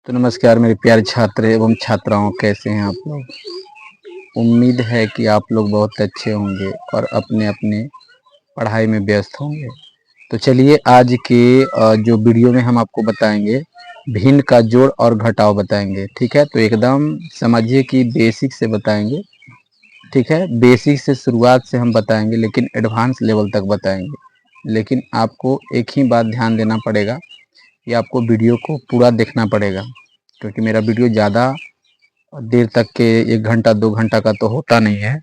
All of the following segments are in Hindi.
तो नमस्कार मेरे प्यारे छात्र एवं छात्राओं, कैसे हैं आप लोग। उम्मीद है कि आप लोग बहुत अच्छे होंगे और अपने अपने पढ़ाई में व्यस्त होंगे। तो चलिए आज के जो वीडियो में हम आपको बताएंगे भिन्न का जोड़ और घटाव बताएंगे। ठीक है, तो एकदम समझिए कि बेसिक से बताएंगे। ठीक है, बेसिक से शुरुआत से हम बताएंगे लेकिन एडवांस लेवल तक बताएंगे। लेकिन आपको एक ही बात ध्यान देना पड़ेगा कि आपको वीडियो को पूरा देखना पड़ेगा, क्योंकि मेरा वीडियो ज़्यादा देर तक के 1 घंटा 2 घंटा का तो होता नहीं है।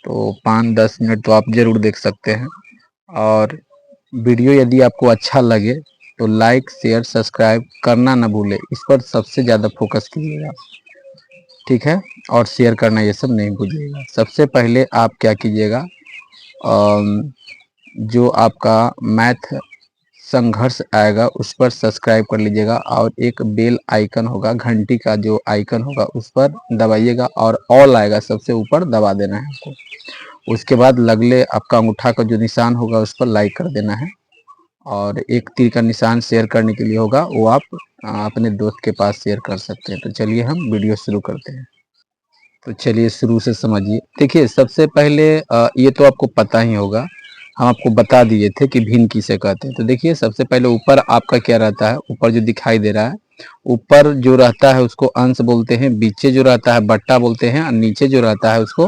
तो 5-10 मिनट तो आप ज़रूर देख सकते हैं। और वीडियो यदि आपको अच्छा लगे तो लाइक शेयर सब्सक्राइब करना ना भूलें, इस पर सबसे ज़्यादा फोकस कीजिएगा। ठीक है, और शेयर करना ये सब नहीं भूलिएगा। सबसे पहले आप क्या कीजिएगा, जो आपका मैथ संघर्ष आएगा उस पर सब्सक्राइब कर लीजिएगा और एक बेल आइकन होगा, घंटी का जो आइकन होगा उस पर दबाइएगा और ऑल आएगा, सबसे ऊपर दबा देना है आपको। उसके बाद लगले आपका अंगूठा का जो निशान होगा उस पर लाइक कर देना है और एक तीर का निशान शेयर करने के लिए होगा, वो आप अपने दोस्त के पास शेयर कर सकते हैं। तो चलिए हम वीडियो शुरू करते हैं। तो चलिए शुरू से समझिए। देखिए सबसे पहले ये तो आपको पता ही होगा, हम आपको बता दिए थे कि भिन्न किसे कहते हैं। तो देखिए सबसे पहले ऊपर आपका क्या रहता है, ऊपर जो दिखाई दे रहा है, ऊपर जो रहता है उसको अंश बोलते हैं, बीचे जो रहता है बट्टा बोलते हैं और नीचे जो रहता है उसको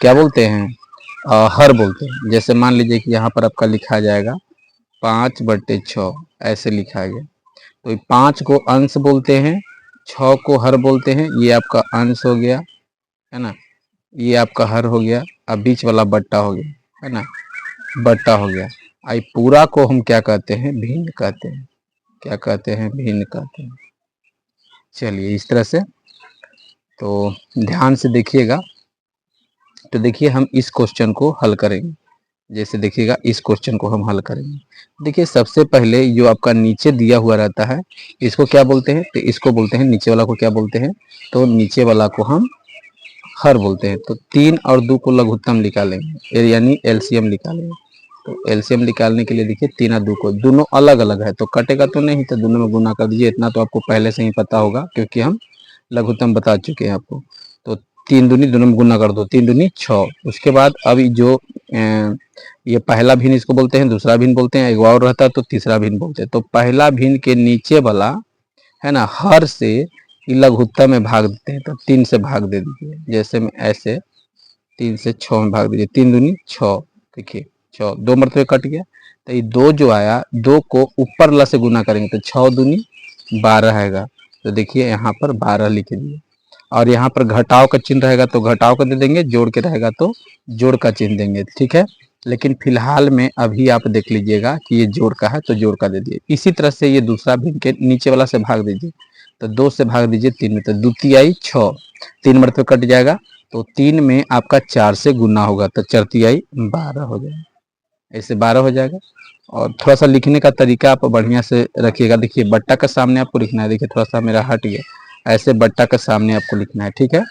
क्या बोलते हैं, हर बोलते हैं। जैसे मान लीजिए कि यहाँ पर आपका लिखा जाएगा 5/6, ऐसे लिखा गया। तो 5 को अंश बोलते हैं, 6 को हर बोलते हैं। ये आपका अंश हो गया, है ना, ये आपका हर हो गया। अब बीच वाला बट्टा हो गया, है ना, बट्टा हो गया। आई पूरा को हम क्या कहते हैं, भिन्न कहते हैं। क्या कहते हैं, भिन्न कहते हैं। चलिए इस तरह से तो ध्यान से देखिएगा। तो देखिए हम इस क्वेश्चन को हल करेंगे। जैसे देखिएगा इस क्वेश्चन को हम हल करेंगे। देखिए सबसे पहले जो आपका नीचे दिया हुआ रहता है इसको क्या बोलते हैं, तो इसको बोलते हैं, नीचे वाला को क्या बोलते हैं, तो नीचे वाला को हम हर बोलते हैं। तो 3 और 2 को लघुत्तम निकालेंगे, यानी एलसीएम निकालेंगे। तो एलसीएम निकालने के लिए देखिए 3 और 2 को, दोनों अलग अलग है तो कटेगा तो नहीं, तो दोनों में गुना कर दीजिए। इतना तो आपको पहले से ही पता होगा क्योंकि हम लघुत्तम बता चुके हैं आपको। तो 3 दूनी दोनों में गुना कर दो, 3 दूनी 6। उसके बाद अभी जो ये पहला भिन्न इसको बोलते हैं, दूसरा भिन्न बोलते हैं, एक और रहता है तो तीसरा भिन्न बोलते हैं। तो पहला भिन्न के नीचे वाला है ना, हर से लघुत्तम में भाग देते हैं। तो 3 से भाग दे दीजिए, जैसे में ऐसे 3 से 6 में भाग दीजिए। 3 दूनी 6, देखिए 6 2 मरतबे कट गया। तो ये 2 जो आया, 2 को ऊपर ला से गुना करेंगे तो 6 दूनी 12 आएगा। तो देखिए यहाँ पर 12 लिख दिए। और यहाँ पर घटाव का चिन्ह रहेगा तो घटाव का दे देंगे, जोड़ के रहेगा तो जोड़ का चिन्ह देंगे। ठीक है, लेकिन फिलहाल में अभी आप देख लीजिएगा कि ये जोड़ का है तो जोड़ का दे दिए। इसी तरह से ये दूसरा भिन्न के नीचे वाला से भाग दीजिए। तो 2 से भाग दीजिए 3 में, तो द्वितीय आई 6, 3 मरतबे कट जाएगा। तो 3 में आपका 4 से गुना होगा तो चरतियाई 12 हो जाएगा, ऐसे 12 हो जाएगा। और थोड़ा सा लिखने का तरीका आप बढ़िया से रखिएगा। देखिए बट्टा का सामने आपको लिखना है, देखिए थोड़ा सा मेरा हट गया, ऐसे बट्टा का सामने आपको लिखना है। ठीक है,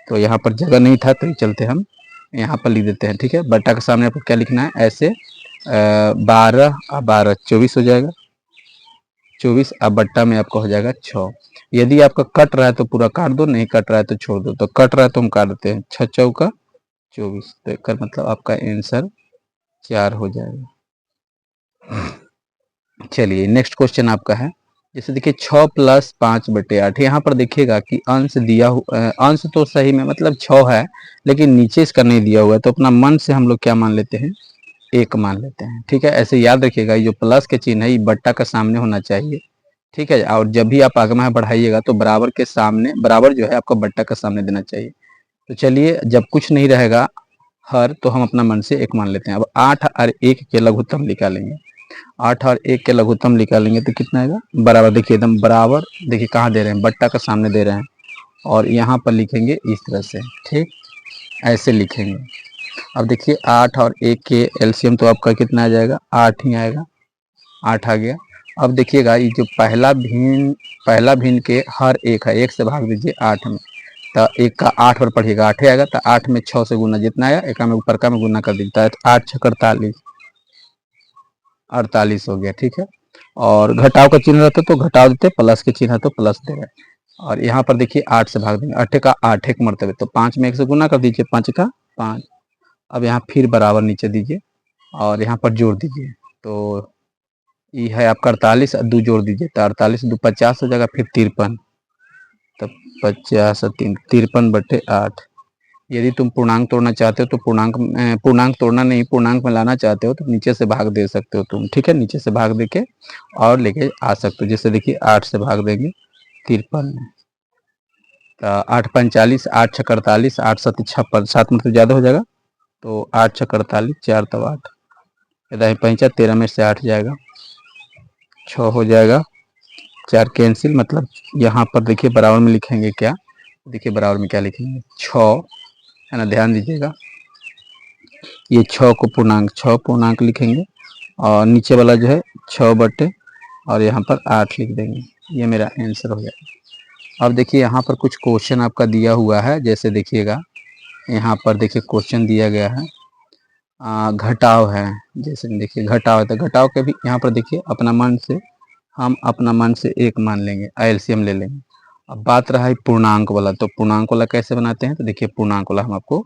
तो यहाँ पर जगह नहीं था तो चलते हम यहाँ पर लिख देते हैं। ठीक है, बट्टा के सामने आपको क्या लिखना है, ऐसे 12 और 12 24 हो जाएगा। 24 अब बट्टा में आपका हो जाएगा 6। यदि आपका कट रहा है तो पूरा काट दो, नहीं कट रहा है तो छोड़ दो। तो कट रहा है तो हम काट देते हैं, 6 चौका 24, तो इसका मतलब आपका आंसर 4 हो जाएगा। चलिए नेक्स्ट क्वेश्चन आपका है। जैसे देखिए 6 + 5/8। यहाँ पर देखिएगा कि अंश दिया अंश तो सही में मतलब 6 है, लेकिन नीचे इसका नहीं दिया हुआ है तो अपना मन से हम लोग क्या मान लेते हैं, 1 मान लेते हैं। ठीक है, ऐसे याद रखिएगा ये जो प्लस के चिन्ह है ये बट्टा का सामने होना चाहिए। ठीक है, और जब भी आप आगमा बढ़ाइएगा तो बराबर के सामने, बराबर जो है आपका बट्टा का सामने देना चाहिए। तो चलिए जब कुछ नहीं रहेगा हर, तो हम अपना मन से 1 मान लेते हैं। अब 8 और 1 के लघुत्तम निकालेंगे। 8 और 1 के लघुत्तम निकालेंगे तो कितना आएगा, बराबर। देखिए एकदम बराबर, देखिए कहाँ दे रहे हैं, बट्टा का सामने दे रहे हैं और यहाँ पर लिखेंगे इस तरह से। ठीक, ऐसे लिखेंगे। अब देखिए 8 और 1 के एलसीएम तो आपका कितना आ जाएगा, 8 ही आएगा, 8 आ गया। अब देखिएगा ये जो पहला भिन्न के हर 1 है, 1 से भाग दीजिए 8 में, तो 1 का 8 और पढ़िएगा 8 ही आएगा। तो 8 में 6 से गुना जितना आया, 1 में ऊपर का में गुना कर दीजिए, तो 8 × 6 = 48 हो गया। ठीक है, और घटाव का चिन्ह रहता तो घटाव देते, प्लस के चिन्ह है तो प्लस दे रहे हैं। और यहाँ पर देखिए 8 से भाग देंगे, 8 का 8 एक मरतबे, तो 5 में 1 से गुना कर दीजिए, 5 का 5। अब यहाँ फिर बराबर नीचे दीजिए और यहाँ पर जोड़ दीजिए, तो ये है आपका 48, 2 जोड़ दीजिए तो 48 2 50 हो जाएगा, फिर 53, तो 50 और 3 53/8। यदि तुम पूर्णांक तोड़ना चाहते हो तो पूर्णांक तोड़ना नहीं, पूर्णांक में लाना चाहते हो तो नीचे से भाग दे सकते हो तुम, ठीक है, नीचे से भाग दे के और लेके आ सकते हो। जैसे देखिए 8 से भाग देंगे 53 में, तो 8 45, 8 छक 48, 8 7 56, 7 में तो ज़्यादा हो जाएगा, तो 8 छक 48, 4 तब 8, 5 13 में से 8 जाएगा, 6 हो जाएगा, 4 कैंसिल, मतलब यहाँ पर देखिए बराबर में लिखेंगे क्या, देखिए बराबर में क्या लिखेंगे, 6 है ना, ध्यान दीजिएगा, ये 6 को पूर्णांक 6 पूर्णांक लिखेंगे और नीचे वाला जो है 6 बटे और यहाँ पर 8 लिख देंगे, ये मेरा आंसर हो गया। अब देखिए यहाँ पर कुछ क्वेश्चन आपका दिया हुआ है, जैसे देखिएगा यहाँ पर देखिए क्वेश्चन दिया गया है, घटाव है, जैसे देखिए घटाव है, तो घटाव के भी यहाँ पर देखिए हम अपना मन से एक मान लेंगे, एलसीएम ले लेंगे। अब बात रहा है पूर्णांक वाला, तो पूर्णांक वाला कैसे बनाते हैं, तो देखिए पूर्णांक वाला हम आपको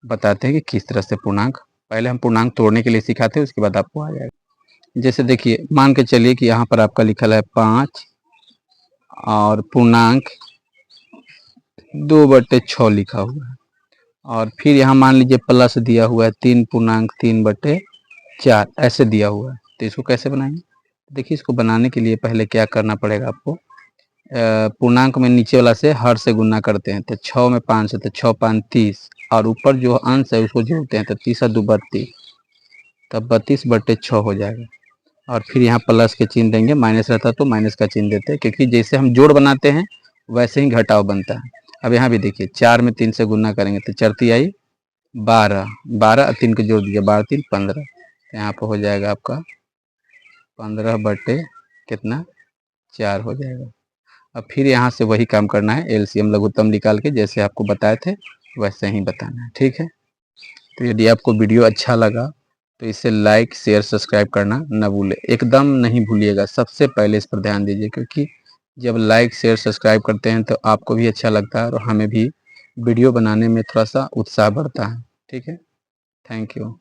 बताते हैं कि किस तरह से पूर्णांक, पहले हम पूर्णांक तोड़ने के लिए सिखाते हैं, उसके बाद आपको आ जाएगा। जैसे देखिए मान के चलिए कि यहाँ पर आपका लिखा है 5 और पूर्णांक 2/6 लिखा हुआ है, और फिर यहाँ मान लीजिए प्लस दिया हुआ है 3 पूर्णांक 3/4 ऐसे दिया हुआ है, तो इसको कैसे बनाएंगे। देखिए इसको बनाने के लिए पहले क्या करना पड़ेगा आपको, पूर्णांक में नीचे वाला से हर से गुना करते हैं, तो 6 में 5 से, तो 6 5 30, और ऊपर जो अंश है उसको जोड़ते हैं, तो 30 2 32, तब 32/6 हो जाएगा। और फिर यहाँ प्लस के चिन्ह देंगे, माइनस रहता तो माइनस का चिन्ह देते हैं, क्योंकि जैसे हम जोड़ बनाते हैं वैसे ही घटाव बनता है। अब यहाँ भी देखिए 4 में 3 से गुना करेंगे तो 4 आई 12, 12 और 3 को जोड़ दीजिए, 12 3 15, यहाँ पर हो जाएगा आपका 15 बटे कितना 4 हो जाएगा। अब फिर यहाँ से वही काम करना है, एलसीएम लघुत्तम निकाल के जैसे आपको बताए थे वैसे ही बताना है, ठीक है। तो यदि आपको वीडियो अच्छा लगा तो इसे लाइक शेयर सब्सक्राइब करना न भूले, एकदम नहीं भूलिएगा, सबसे पहले इस पर ध्यान दीजिए, क्योंकि जब लाइक शेयर सब्सक्राइब करते हैं तो आपको भी अच्छा लगता है और हमें भी वीडियो बनाने में थोड़ा सा उत्साह बढ़ता है, ठीक है। Thank you.